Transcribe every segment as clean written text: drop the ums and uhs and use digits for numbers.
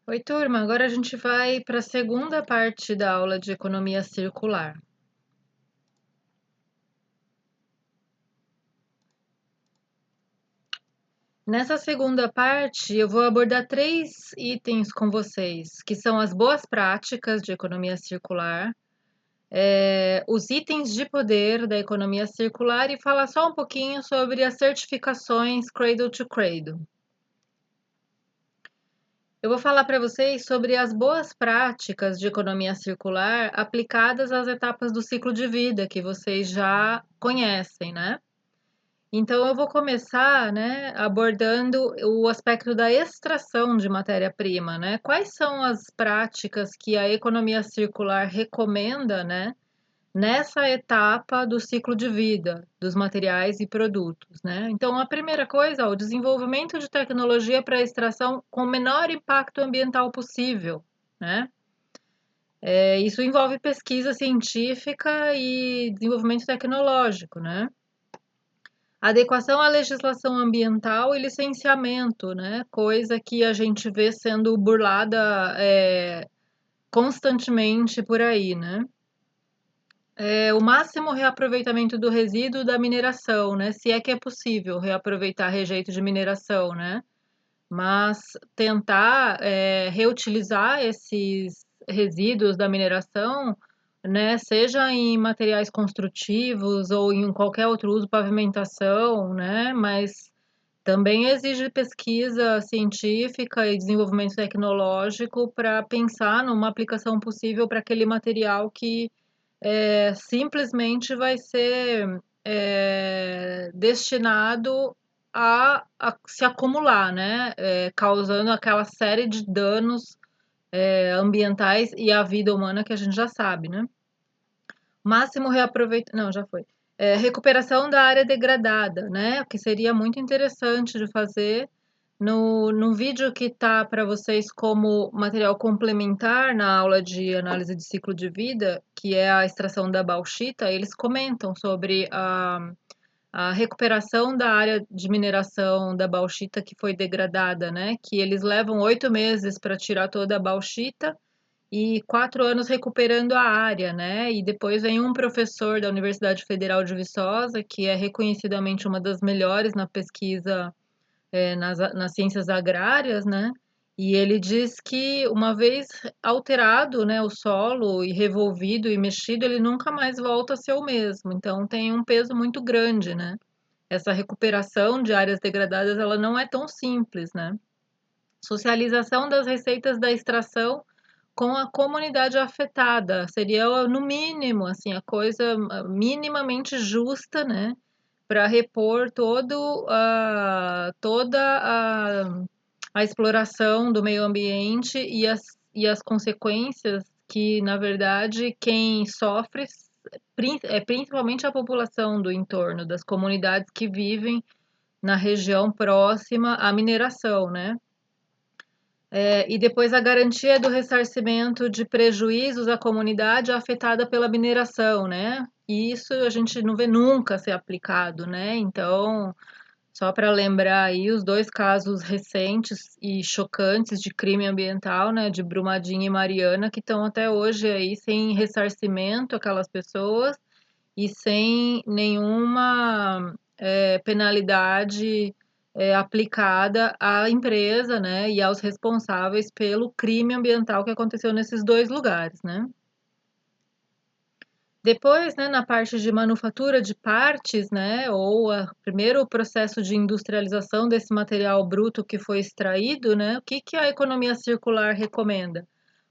Oi, turma. Agora a gente vai para a segunda parte da aula de economia circular. Nessa segunda parte, eu vou abordar três itens com vocês, que são as boas práticas de economia circular, os itens de poder da economia circular e falar só um pouquinho sobre as certificações Cradle to Cradle. Eu vou falar para vocês sobre as boas práticas de economia circular aplicadas às etapas do ciclo de vida que vocês já conhecem, né? Então, eu vou começar, né, abordando o aspecto da extração de matéria-prima, né? Quais são as práticas que a economia circular recomenda, né, nessa etapa do ciclo de vida dos materiais e produtos, né? Então, a primeira coisa, ó, o desenvolvimento de tecnologia para extração com o menor impacto ambiental possível, né? Isso envolve pesquisa científica e desenvolvimento tecnológico, né? Adequação à legislação ambiental e licenciamento, né? Coisa que a gente vê sendo burlada constantemente por aí, né? O máximo reaproveitamento do resíduo da mineração, né? Se é que é possível reaproveitar rejeito de mineração, né? Mas tentar reutilizar esses resíduos da mineração, né? Seja em materiais construtivos ou em qualquer outro uso, pavimentação, né? Mas também exige pesquisa científica e desenvolvimento tecnológico para pensar numa aplicação possível para aquele material que simplesmente vai ser destinado a se acumular, né? Causando aquela série de danos ambientais e à vida humana que a gente já sabe, né? Máximo reaproveitamento. Não, já foi. Recuperação da área degradada, né? O que seria muito interessante de fazer. No vídeo que tá para vocês como material complementar na aula de análise de ciclo de vida, que é a extração da bauxita, eles comentam sobre a recuperação da área de mineração da bauxita que foi degradada, né? Que eles levam 8 meses para tirar toda a bauxita e 4 anos recuperando a área, né? E depois vem um professor da Universidade Federal de Viçosa, que é reconhecidamente uma das melhores na pesquisa nas ciências agrárias, né? E ele diz que uma vez alterado, né, o solo e revolvido e mexido, ele nunca mais volta a ser o mesmo. Então tem um peso muito grande, né? Essa recuperação de áreas degradadas, ela não é tão simples, né? Socialização das receitas da extração com a comunidade afetada seria no mínimo assim a coisa minimamente justa, né, para repor toda a exploração do meio ambiente e as consequências que, na verdade, quem sofre é principalmente a população do entorno, das comunidades que vivem na região próxima à mineração, né? E depois a garantia do ressarcimento de prejuízos à comunidade afetada pela mineração, né? E isso a gente não vê nunca ser aplicado, né? Então, só para lembrar aí os dois casos recentes e chocantes de crime ambiental, né, de Brumadinho e Mariana, que estão até hoje aí sem ressarcimento aquelas pessoas e sem nenhuma penalidade aplicada à empresa, né, e aos responsáveis pelo crime ambiental que aconteceu nesses dois lugares, né? Depois, né, na parte de manufatura de partes, né, ou primeiro o processo de industrialização desse material bruto que foi extraído, né, o que que a economia circular recomenda?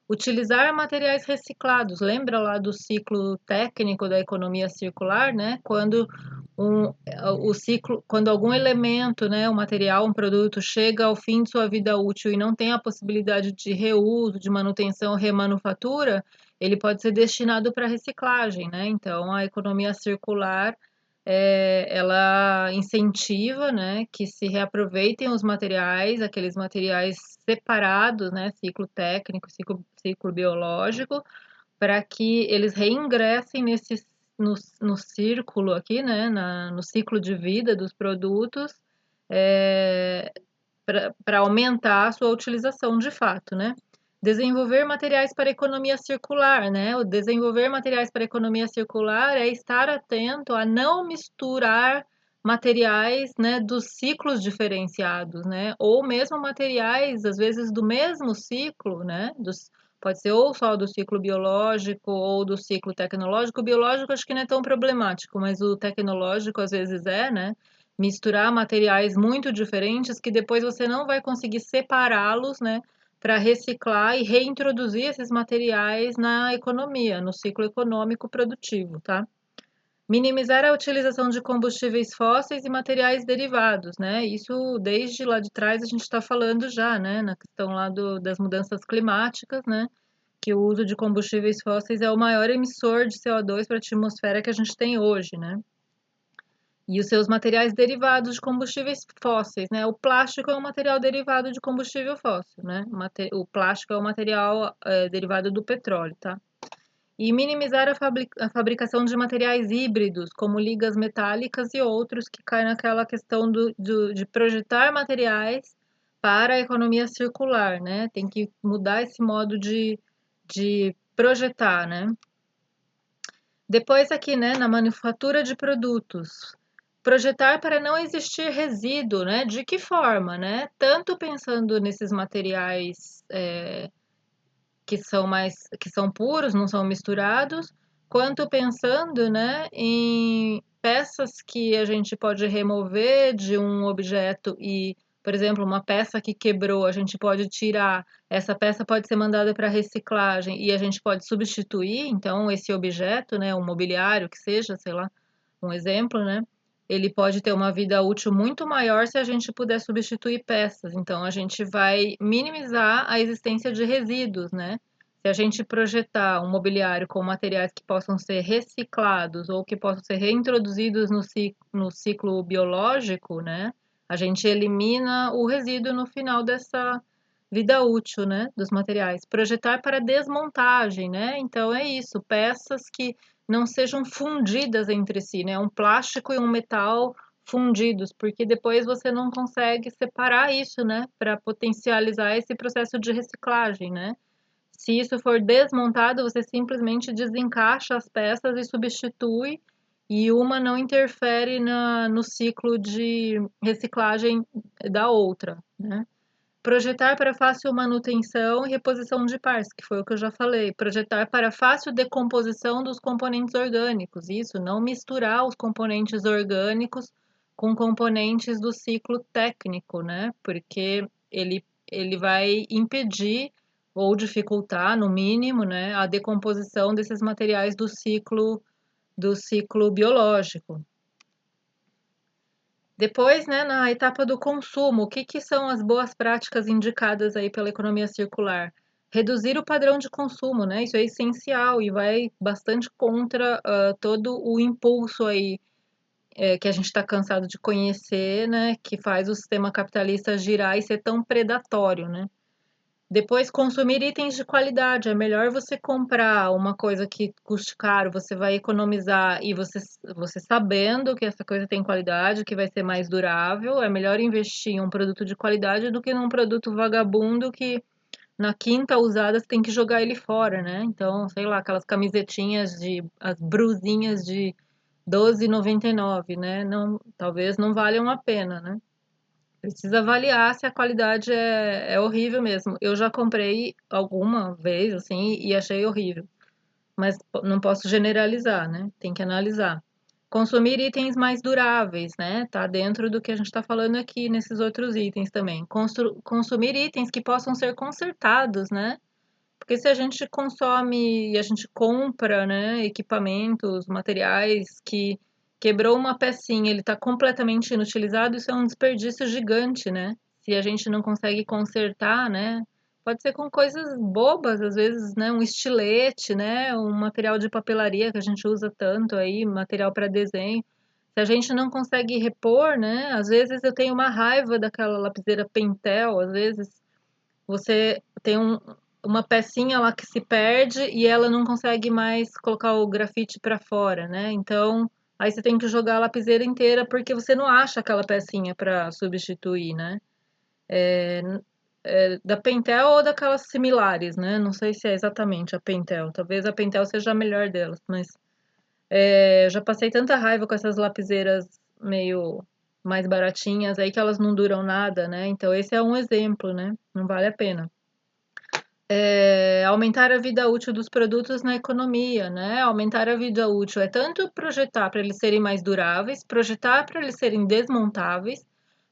Utilizar materiais reciclados. Lembra lá do ciclo técnico da economia circular, né? O ciclo, quando algum elemento, né, um material, um produto chega ao fim de sua vida útil e não tem a possibilidade de reuso, de manutenção, remanufatura, ele pode ser destinado para reciclagem, né? Então, a economia circular ela incentiva, né, que se reaproveitem os materiais, aqueles materiais separados, né, ciclo técnico, ciclo biológico, para que eles reingressem no círculo aqui, né, no ciclo de vida dos produtos, é, para aumentar a sua utilização de fato, né? Desenvolver materiais para economia circular, né? O desenvolver materiais para economia circular é estar atento a não misturar materiais, né, dos ciclos diferenciados, né? Ou mesmo materiais, às vezes, do mesmo ciclo, né? Pode ser ou só do ciclo biológico ou do ciclo tecnológico. O biológico acho que não é tão problemático, mas o tecnológico às vezes é, né? Misturar materiais muito diferentes que depois você não vai conseguir separá-los, né, para reciclar e reintroduzir esses materiais na economia, no ciclo econômico produtivo, tá? Minimizar a utilização de combustíveis fósseis e materiais derivados, né? Isso desde lá de trás a gente está falando já, né, na questão lá das mudanças climáticas, né? Que o uso de combustíveis fósseis é o maior emissor de CO2 para a atmosfera que a gente tem hoje, né? E os seus materiais derivados de combustíveis fósseis, né? O plástico é um material derivado de combustível fóssil, né? O plástico é um material derivado do petróleo, tá? E minimizar a fabricação de materiais híbridos, como ligas metálicas e outros, que cai naquela questão de projetar materiais para a economia circular, né? Tem que mudar esse modo de projetar, né? Depois aqui, né, na manufatura de produtos, projetar para não existir resíduo, né? De que forma, né? Tanto pensando nesses materiais que são puros, não são misturados, quanto pensando, né, em peças que a gente pode remover de um objeto e, por exemplo, uma peça que quebrou, a gente pode tirar, essa peça pode ser mandada para reciclagem e a gente pode substituir, então, esse objeto, né, um mobiliário que seja, sei lá, um exemplo, né? Ele pode ter uma vida útil muito maior se a gente puder substituir peças. Então, a gente vai minimizar a existência de resíduos, né? Se a gente projetar um mobiliário com materiais que possam ser reciclados ou que possam ser reintroduzidos no ciclo biológico, né? A gente elimina o resíduo no final dessa vida útil, né? Dos materiais. Projetar para desmontagem, né? Então, é isso. Peças que não sejam fundidas entre si, né? Um plástico e um metal fundidos, porque depois você não consegue separar isso, né? Para potencializar esse processo de reciclagem, né? Se isso for desmontado, você simplesmente desencaixa as peças e substitui, e uma não interfere no ciclo de reciclagem da outra, né? Projetar para fácil manutenção e reposição de partes, que foi o que eu já falei. Projetar para fácil decomposição dos componentes orgânicos. Isso, não misturar os componentes orgânicos com componentes do ciclo técnico, né? Porque ele vai impedir ou dificultar, no mínimo, né, a decomposição desses materiais do ciclo biológico. Depois, né, na etapa do consumo, o que que são as boas práticas indicadas aí pela economia circular? Reduzir o padrão de consumo, né? Isso é essencial e vai bastante contra todo o impulso aí que a gente está cansado de conhecer, né? Que faz o sistema capitalista girar e ser tão predatório, né? Depois, consumir itens de qualidade. É melhor você comprar uma coisa que custe caro, você vai economizar e você sabendo que essa coisa tem qualidade, que vai ser mais durável. É melhor investir em um produto de qualidade do que num produto vagabundo que na quinta usada você tem que jogar ele fora, né? Então, sei lá, aquelas camisetinhas as brusinhas de 12,99, né? Não, talvez não valham a pena, né? Precisa avaliar se a qualidade é horrível mesmo. Eu já comprei alguma vez, assim, e achei horrível. Mas não posso generalizar, né? Tem que analisar. Consumir itens mais duráveis, né? Tá dentro do que a gente está falando aqui nesses outros itens também. Consumir itens que possam ser consertados, né? Porque se a gente consome e a gente compra, né, equipamentos, materiais que quebrou uma pecinha, ele está completamente inutilizado, isso é um desperdício gigante, né? Se a gente não consegue consertar, né? Pode ser com coisas bobas, às vezes, né? Um estilete, né? Um material de papelaria que a gente usa tanto aí, material para desenho. Se a gente não consegue repor, né? Às vezes eu tenho uma raiva daquela lapiseira Pentel, às vezes você tem uma pecinha lá que se perde e ela não consegue mais colocar o grafite para fora, né? Então, aí você tem que jogar a lapiseira inteira porque você não acha aquela pecinha para substituir, né? Da Pentel ou daquelas similares, né? Não sei se é exatamente a Pentel. Talvez a Pentel seja a melhor delas, mas já passei tanta raiva com essas lapiseiras meio mais baratinhas aí que elas não duram nada, né? Então esse é um exemplo, né? Não vale a pena. Aumentar a vida útil dos produtos na economia, né? Aumentar a vida útil é tanto projetar para eles serem mais duráveis, projetar para eles serem desmontáveis,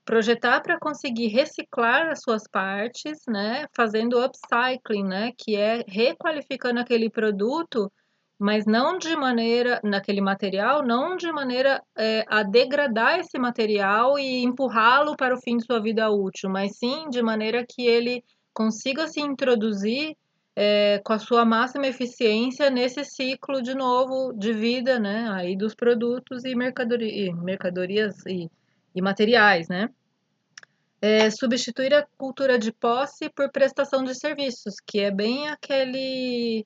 projetar para conseguir reciclar as suas partes, né? Fazendo upcycling, né? Que é requalificando aquele produto, mas não de maneira, naquele material, não de maneira a degradar esse material e empurrá-lo para o fim de sua vida útil, mas sim de maneira que ele consiga se introduzir com a sua máxima eficiência nesse ciclo de novo de vida, né? Aí dos produtos e mercadorias e materiais, né? Substituir a cultura de posse por prestação de serviços, que é bem aquele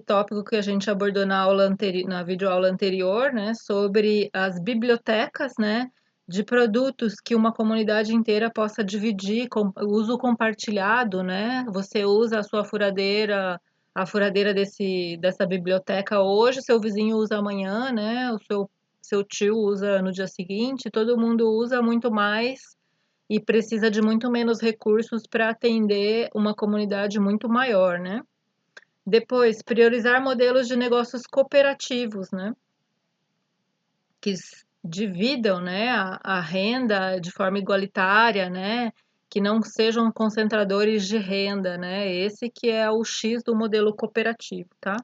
tópico que a gente abordou na videoaula anterior, né, sobre as bibliotecas, né, de produtos que uma comunidade inteira possa dividir, com uso compartilhado, né, você usa a sua furadeira, a furadeira dessa biblioteca hoje, seu vizinho usa amanhã, né, seu tio usa no dia seguinte, todo mundo usa muito mais e precisa de muito menos recursos para atender uma comunidade muito maior, né? Depois, priorizar modelos de negócios cooperativos, né? Que dividam, né, a renda de forma igualitária, né? Que não sejam concentradores de renda, né? Esse que é o X do modelo cooperativo, tá?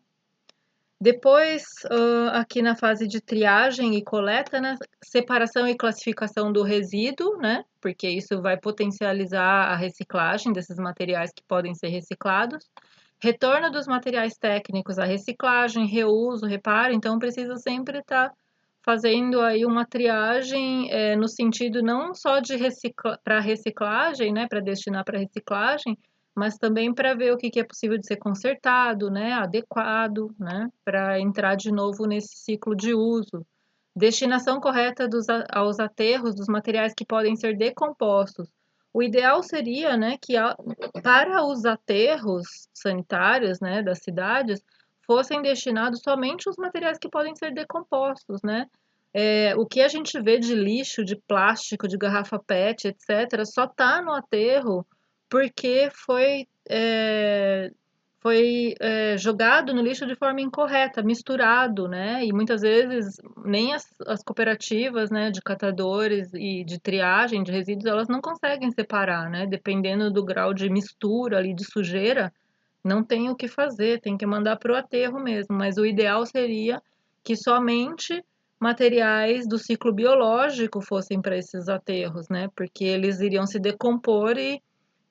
Depois, aqui na fase de triagem e coleta, né, separação e classificação do resíduo, né, porque isso vai potencializar a reciclagem desses materiais que podem ser reciclados. Retorno dos materiais técnicos à reciclagem, reuso, reparo, então precisa sempre estar fazendo aí uma triagem no sentido não só de para reciclagem, né, para destinar para reciclagem, mas também para ver o que é possível de ser consertado, né, adequado, né, para entrar de novo nesse ciclo de uso. Destinação correta aos aterros dos materiais que podem ser decompostos. O ideal seria, né, que para os aterros sanitários, né, das cidades, fossem destinados somente os materiais que podem ser decompostos, né? O que a gente vê de lixo, de plástico, de garrafa PET, etc., só está no aterro porque jogado no lixo de forma incorreta, misturado, né? E muitas vezes nem as cooperativas, né, de catadores e de triagem de resíduos, elas não conseguem separar, né? Dependendo do grau de mistura ali, de sujeira, não tem o que fazer, tem que mandar para o aterro mesmo. Mas o ideal seria que somente materiais do ciclo biológico fossem para esses aterros, né? Porque eles iriam se decompor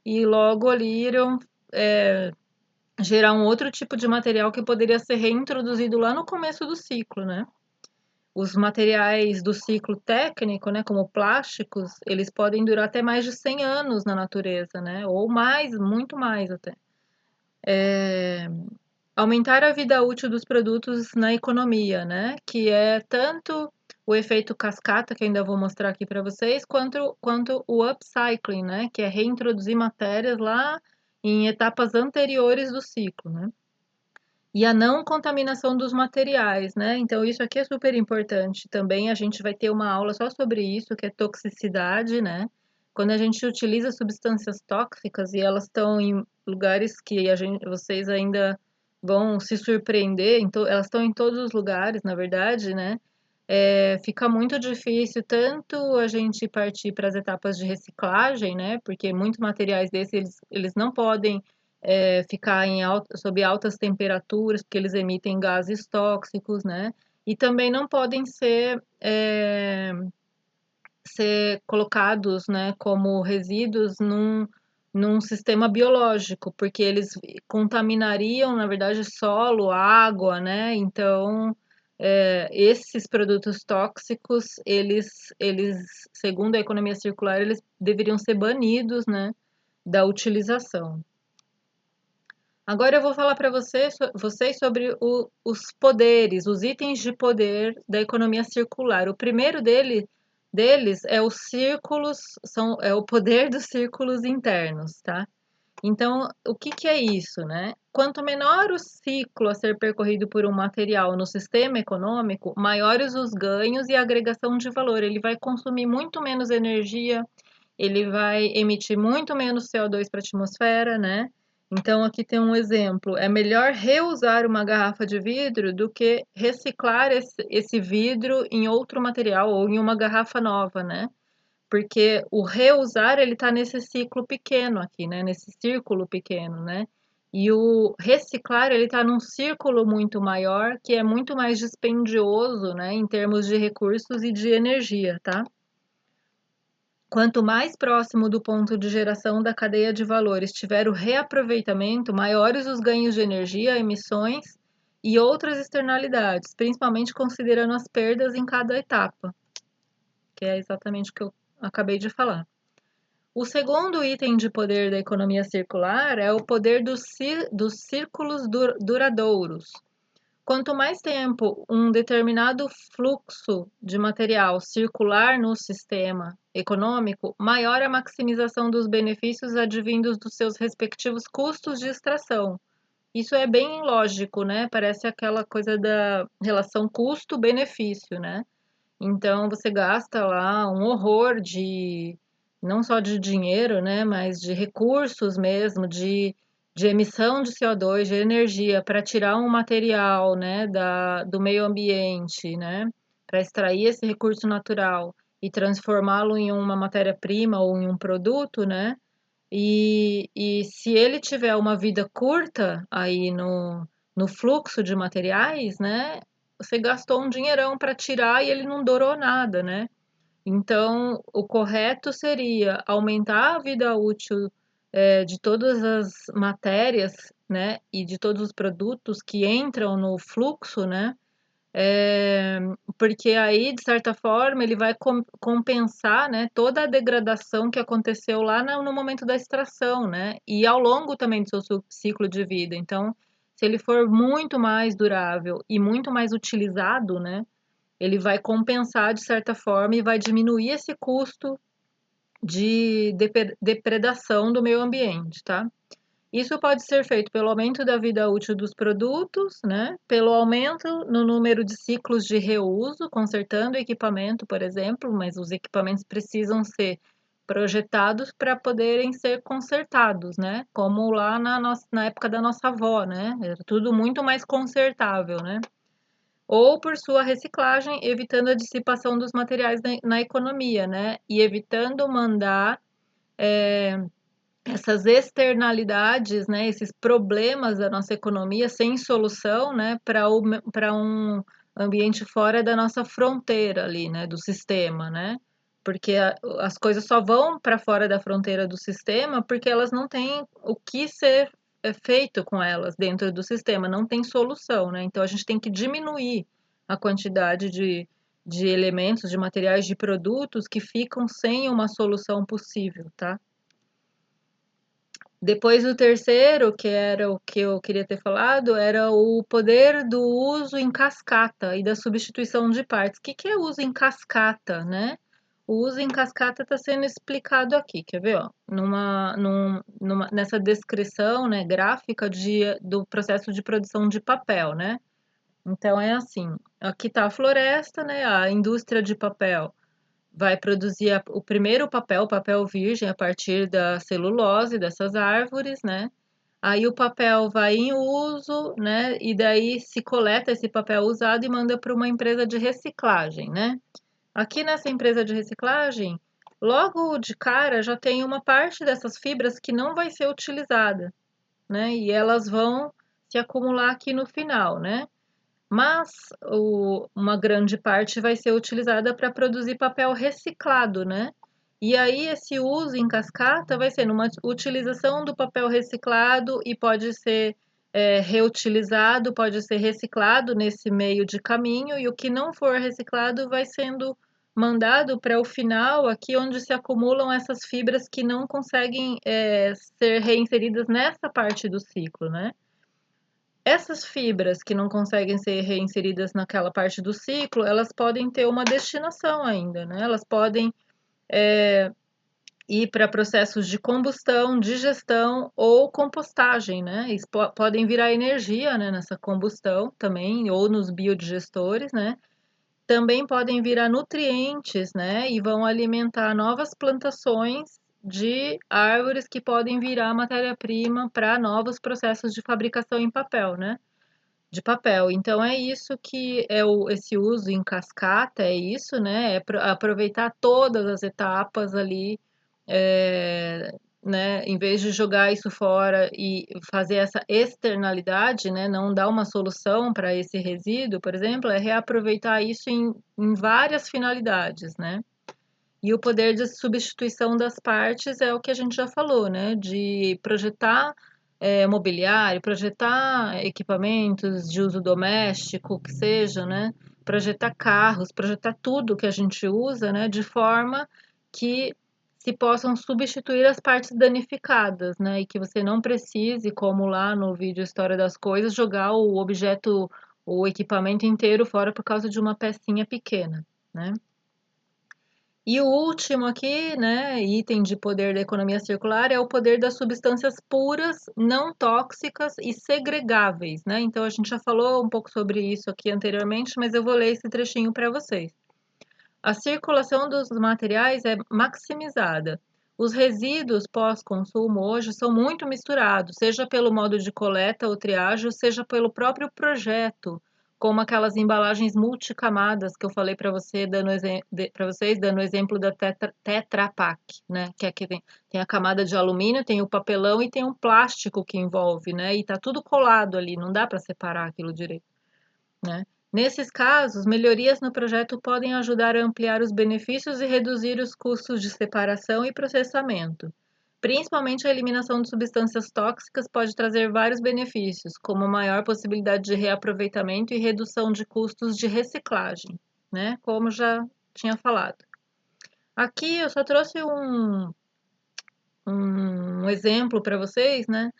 e logo ali iriam gerar um outro tipo de material que poderia ser reintroduzido lá no começo do ciclo, né? Os materiais do ciclo técnico, né, como plásticos, eles podem durar até mais de 100 anos na natureza, né? Ou mais, muito mais até. Aumentar a vida útil dos produtos na economia, né? Que é tanto o efeito cascata, que ainda vou mostrar aqui para vocês, quanto o upcycling, né? Que é reintroduzir matérias lá em etapas anteriores do ciclo, né? E a não contaminação dos materiais, né? Então, isso aqui é super importante. Também a gente vai ter uma aula só sobre isso, que é toxicidade, né? Quando a gente utiliza substâncias tóxicas e elas estão em lugares que vocês ainda vão se surpreender, então, elas estão em todos os lugares, na verdade, né? Fica muito difícil tanto a gente partir para as etapas de reciclagem, né? Porque muitos materiais desses, eles não podem ficar sob altas temperaturas, porque eles emitem gases tóxicos, né? E também não podem ser colocados, né, como resíduos num sistema biológico, porque eles contaminariam, na verdade, solo, água, né? Então, esses produtos tóxicos, eles, segundo a economia circular, eles deveriam ser banidos, né, da utilização. Agora eu vou falar para vocês sobre os poderes, os itens de poder da economia circular. O primeiro dele deles é os círculos, é o poder dos círculos internos, tá? Então, o que que é isso, né? Quanto menor o ciclo a ser percorrido por um material no sistema econômico, maiores os ganhos e a agregação de valor. Ele vai consumir muito menos energia, ele vai emitir muito menos CO2 para a atmosfera, né? Então, aqui tem um exemplo: é melhor reusar uma garrafa de vidro do que reciclar esse vidro em outro material ou em uma garrafa nova, né? Porque o reusar, ele está nesse ciclo pequeno aqui, né? Nesse círculo pequeno, né? E o reciclar, ele está num círculo muito maior, que é muito mais dispendioso, né? Em termos de recursos e de energia, tá? Quanto mais próximo do ponto de geração da cadeia de valor estiver o reaproveitamento, maiores os ganhos de energia, emissões e outras externalidades, principalmente considerando as perdas em cada etapa, que é exatamente o que eu acabei de falar. O segundo item de poder da economia circular é o poder dos círculos duradouros. Quanto mais tempo um determinado fluxo de material circular no sistema econômico, maior a maximização dos benefícios advindos dos seus respectivos custos de extração. Isso é bem lógico, né? Parece aquela coisa da relação custo-benefício, né? Então você gasta lá um horror de não só de dinheiro, né, mas de recursos mesmo, de emissão de CO2, de energia para tirar um material, né, do meio ambiente, né, para extrair esse recurso natural e transformá-lo em uma matéria-prima ou em um produto, né? E se ele tiver uma vida curta aí no fluxo de materiais, né? Você gastou um dinheirão para tirar e ele não durou nada, né? Então, o correto seria aumentar a vida útil de todas as matérias, né? E de todos os produtos que entram no fluxo, né? É, porque aí, de certa forma, ele vai compensar, né, toda a degradação que aconteceu lá no momento da extração, né, e ao longo também do seu ciclo de vida. Então, se ele for muito mais durável e muito mais utilizado, né, ele vai compensar de certa forma e vai diminuir esse custo de depredação do meio ambiente, tá? Isso pode ser feito pelo aumento da vida útil dos produtos, né? Pelo aumento no número de ciclos de reuso, consertando o equipamento, por exemplo, mas os equipamentos precisam ser projetados para poderem ser consertados, né? Como lá na época da nossa avó, né? Era tudo muito mais consertável, né? Ou por sua reciclagem, evitando a dissipação dos materiais na economia, né? E evitando mandar essas externalidades, né, esses problemas da nossa economia sem solução, né, para um ambiente fora da nossa fronteira ali, né, do sistema, né? Porque as coisas só vão para fora da fronteira do sistema porque elas não têm o que ser feito com elas dentro do sistema, não tem solução, né? Então a gente tem que diminuir a quantidade de elementos, de materiais, de produtos que ficam sem uma solução possível, tá? Depois o terceiro, que era o que eu queria ter falado, era o poder do uso em cascata e da substituição de partes. O que que é uso em cascata, né? O uso em cascata está sendo explicado aqui, quer ver? Ó? Nessa descrição, né, gráfica do processo de produção de papel, né? Então é assim, aqui está a floresta, né? A indústria de papel vai produzir o primeiro papel, o papel virgem, a partir da celulose dessas árvores, né? Aí o papel vai em uso, né? E daí se coleta esse papel usado e manda para uma empresa de reciclagem, né? Aqui nessa empresa de reciclagem, logo de cara já tem uma parte dessas fibras que não vai ser utilizada, né? E elas vão se acumular aqui no final, né? Mas uma grande parte vai ser utilizada para produzir papel reciclado, né? E aí esse uso em cascata vai ser numa utilização do papel reciclado e pode ser reutilizado, pode ser reciclado nesse meio de caminho, e o que não for reciclado vai sendo mandado para o final, aqui onde se acumulam essas fibras que não conseguem ser reinseridas nessa parte do ciclo, né? Essas fibras que não conseguem ser reinseridas naquela parte do ciclo, elas podem ter uma destinação ainda, né? Elas podem ir para processos de combustão, digestão ou compostagem, né? Eles podem virar energia, né, nessa combustão também, ou nos biodigestores, né? Também podem virar nutrientes, né? E vão alimentar novas plantações de árvores que podem virar matéria-prima para novos processos de fabricação em papel, né? De papel. Então é isso que é esse uso em cascata, é isso, né? É aproveitar todas as etapas ali, é, né? Em vez de jogar isso fora e fazer essa externalidade, né? Não dar uma solução para esse resíduo, por exemplo, é reaproveitar isso em várias finalidades, né? E o poder de substituição das partes é o que a gente já falou, né? De projetar mobiliário, projetar equipamentos de uso doméstico, que seja, né? Projetar carros, projetar tudo que a gente usa, né? De forma que se possam substituir as partes danificadas, né? E que você não precise, como lá no vídeo História das Coisas, jogar o objeto, o equipamento inteiro fora por causa de uma pecinha pequena, né? E o último aqui, né, item de poder da economia circular é o poder das substâncias puras, não tóxicas e segregáveis, né? Então a gente já falou um pouco sobre isso aqui anteriormente, mas eu vou ler esse trechinho para vocês. A circulação dos materiais é maximizada. Os resíduos pós-consumo hoje são muito misturados, seja pelo modo de coleta ou triagem, seja pelo próprio projeto, como aquelas embalagens multicamadas que eu falei para você, para vocês, dando o exemplo da Tetra Pak, né? Que aqui tem a camada de alumínio, tem o papelão e tem um plástico que envolve, né? E tá tudo colado ali, não dá para separar aquilo direito, né? Nesses casos, melhorias no projeto podem ajudar a ampliar os benefícios e reduzir os custos de separação e processamento. Principalmente a eliminação de substâncias tóxicas pode trazer vários benefícios, como maior possibilidade de reaproveitamento e redução de custos de reciclagem, né? Como já tinha falado. Aqui eu só trouxe um exemplo para vocês, né?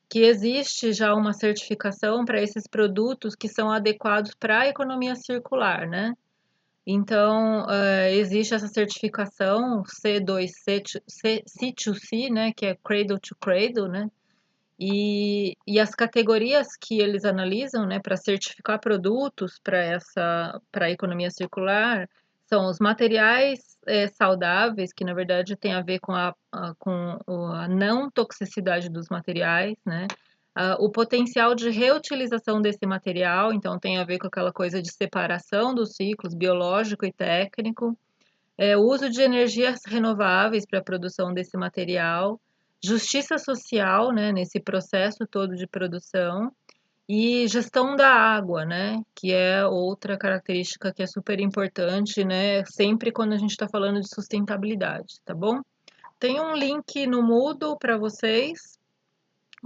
Que existe já uma certificação para esses produtos que são adequados para a economia circular, né? Então, existe essa certificação C2C, né, que é Cradle to Cradle, né? E as categorias que eles analisam, né, para certificar produtos para a economia circular são os materiais saudáveis, que na verdade tem a ver com a não toxicidade dos materiais, né? O potencial de reutilização desse material, então tem a ver com aquela coisa de separação dos ciclos biológico e técnico, o uso de energias renováveis para a produção desse material, justiça social, né, nesse processo todo de produção, e gestão da água, né, que é outra característica que é super importante, né, sempre quando a gente está falando de sustentabilidade, tá bom? Tem um link no Moodle para vocês,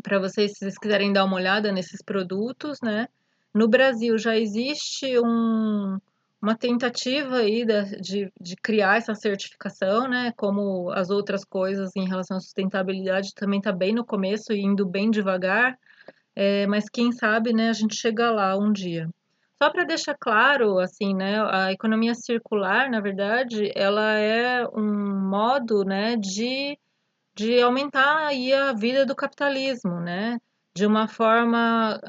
se vocês quiserem dar uma olhada nesses produtos, né? No Brasil já existe uma tentativa aí de criar essa certificação, né? Como as outras coisas em relação à sustentabilidade também está bem no começo e indo bem devagar, mas quem sabe, né, a gente chega lá um dia. Só para deixar claro, assim, né, a economia circular, na verdade, ela é um modo, né, de aumentar aí a vida do capitalismo, né? De uma forma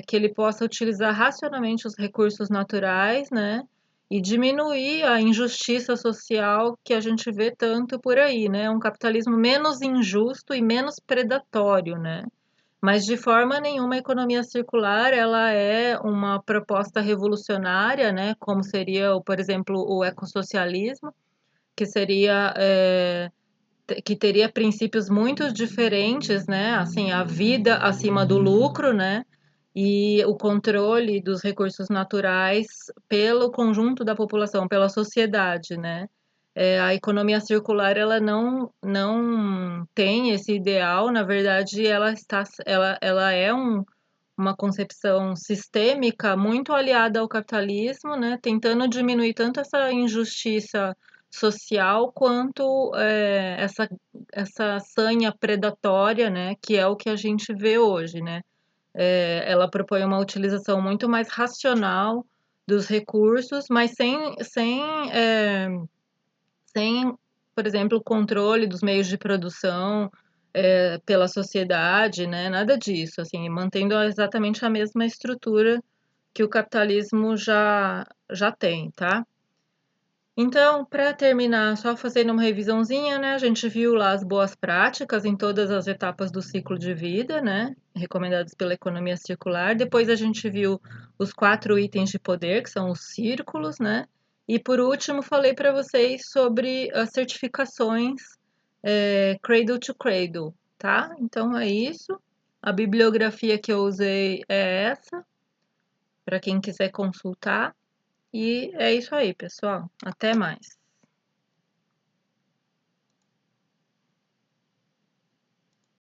que ele possa utilizar racionalmente os recursos naturais, né? E diminuir a injustiça social que a gente vê tanto por aí, né? Um capitalismo menos injusto e menos predatório, né? Mas de forma nenhuma a economia circular ela é uma proposta revolucionária, né? Como seria, por exemplo, o ecossocialismo, que seria que teria princípios muito diferentes, né? Assim, a vida acima do lucro, né? E o controle dos recursos naturais pelo conjunto da população, pela sociedade, né? A economia circular ela não tem esse ideal, na verdade ela é uma concepção sistêmica muito aliada ao capitalismo, né, tentando diminuir tanto essa injustiça social quanto essa sanha predatória, né, que é o que a gente vê hoje, né. Ela propõe uma utilização muito mais racional dos recursos, mas sem, por exemplo, o controle dos meios de produção pela sociedade, né? Nada disso, assim, mantendo exatamente a mesma estrutura que o capitalismo já tem, tá? Então, para terminar, só fazendo uma revisãozinha, né? A gente viu lá as boas práticas em todas as etapas do ciclo de vida, né? Recomendadas pela economia circular. Depois a gente viu os 4 itens de poder, que são os círculos, né? E por último, falei para vocês sobre as certificações Cradle to Cradle, tá? Então é isso. A bibliografia que eu usei é essa, para quem quiser consultar. E é isso aí, pessoal. Até mais.